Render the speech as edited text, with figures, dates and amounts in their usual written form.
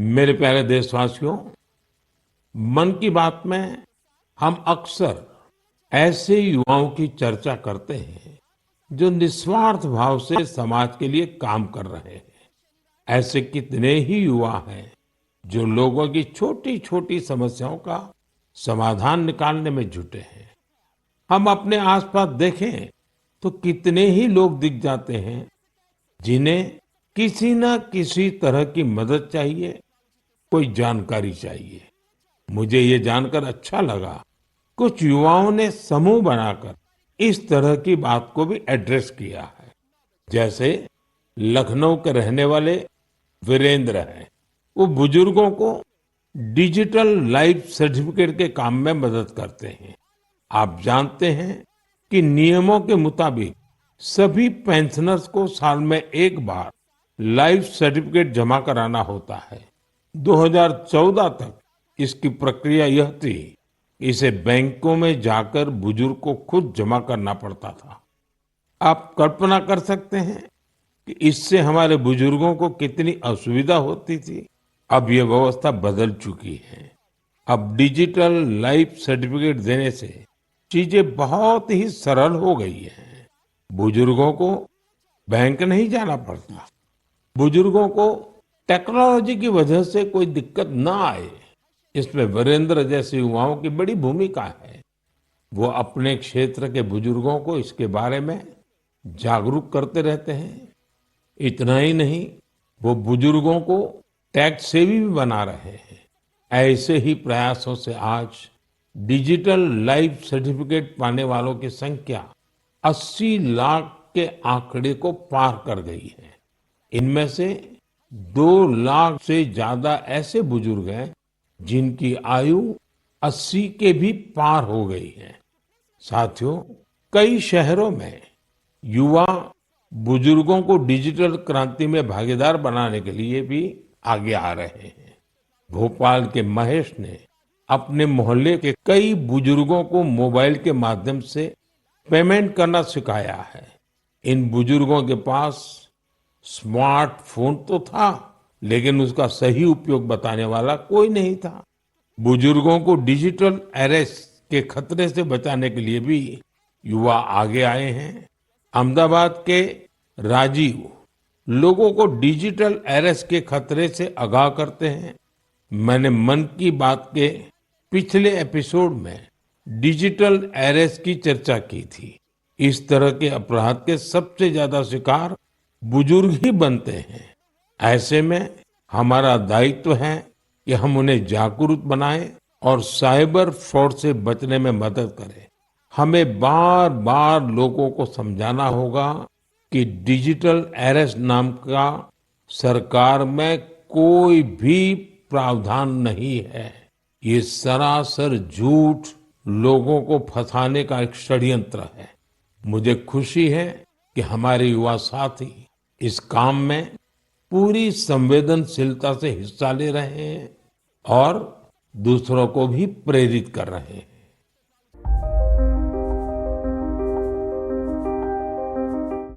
मेरे प्यारे देशवासियों, मन की बात में हम अक्सर ऐसे युवाओं की चर्चा करते हैं जो निस्वार्थ भाव से समाज के लिए काम कर रहे हैं। ऐसे कितने ही युवा हैं जो लोगों की छोटी छोटी समस्याओं का समाधान निकालने में जुटे हैं। हम अपने आसपास देखें तो कितने ही लोग दिख जाते हैं जिन्हें किसी न किसी तरह की मदद चाहिए, कोई जानकारी चाहिए। मुझे ये जानकर अच्छा लगा, कुछ युवाओं ने समूह बनाकर इस तरह की बात को भी एड्रेस किया है। जैसे लखनऊ के रहने वाले वीरेंद्र हैं। वो बुजुर्गों को डिजिटल लाइफ सर्टिफिकेट के काम में मदद करते हैं। आप जानते हैं कि नियमों के मुताबिक सभी पेंशनर्स को साल में एक बार लाइफ सर्टिफिकेट जमा कराना होता है। 2014 तक इसकी प्रक्रिया यह थी, इसे बैंकों में जाकर बुजुर्ग को खुद जमा करना पड़ता था। आप कल्पना कर सकते हैं कि इससे हमारे बुजुर्गों को कितनी असुविधा होती थी। अब ये व्यवस्था बदल चुकी है। अब डिजिटल लाइफ सर्टिफिकेट देने से चीजें बहुत ही सरल हो गई हैं। बुजुर्गों को बैंक नहीं जाना पड़ता। बुजुर्गों को टेक्नोलॉजी की वजह से कोई दिक्कत ना आए, इसमें वीरेंद्र जैसे युवाओं की बड़ी भूमिका है। वो अपने क्षेत्र के बुजुर्गों को इसके बारे में जागरूक करते रहते हैं। इतना ही नहीं, वो बुजुर्गों को टैक्स सेवी भी बना रहे हैं। ऐसे ही प्रयासों से आज डिजिटल लाइफ सर्टिफिकेट पाने वालों की संख्या 80 लाख के आंकड़े को पार कर गई है। इनमें से 2 लाख से ज्यादा ऐसे बुजुर्ग हैं जिनकी आयु 80 के भी पार हो गई है। साथियों, कई शहरों में युवा बुजुर्गों को डिजिटल क्रांति में भागीदार बनाने के लिए भी आगे आ रहे हैं। भोपाल के महेश ने अपने मोहल्ले के कई बुजुर्गों को मोबाइल के माध्यम से पेमेंट करना सिखाया है। इन बुजुर्गों के पास स्मार्टफोन तो था, लेकिन उसका सही उपयोग बताने वाला कोई नहीं था। बुजुर्गों को डिजिटल अरेस्ट के खतरे से बचाने के लिए भी युवा आगे आए हैं। अहमदाबाद के राजीव लोगों को डिजिटल अरेस्ट के खतरे से आगाह करते हैं। मैंने मन की बात के पिछले एपिसोड में डिजिटल अरेस्ट की चर्चा की थी। इस तरह के अपराध के सबसे ज्यादा शिकार बुजुर्ग ही बनते हैं। ऐसे में हमारा दायित्व है कि हम उन्हें जागरूक बनाएं और साइबर फ्रॉड से बचने में मदद करें। हमें बार बार लोगों को समझाना होगा कि डिजिटल अरेस्ट नाम का सरकार में कोई भी प्रावधान नहीं है। ये सरासर झूठ, लोगों को फंसाने का एक षड्यंत्र है। मुझे खुशी है कि हमारे युवा साथी इस काम में पूरी संवेदनशीलता से हिस्सा ले रहे हैं और दूसरों को भी प्रेरित कर रहे हैं।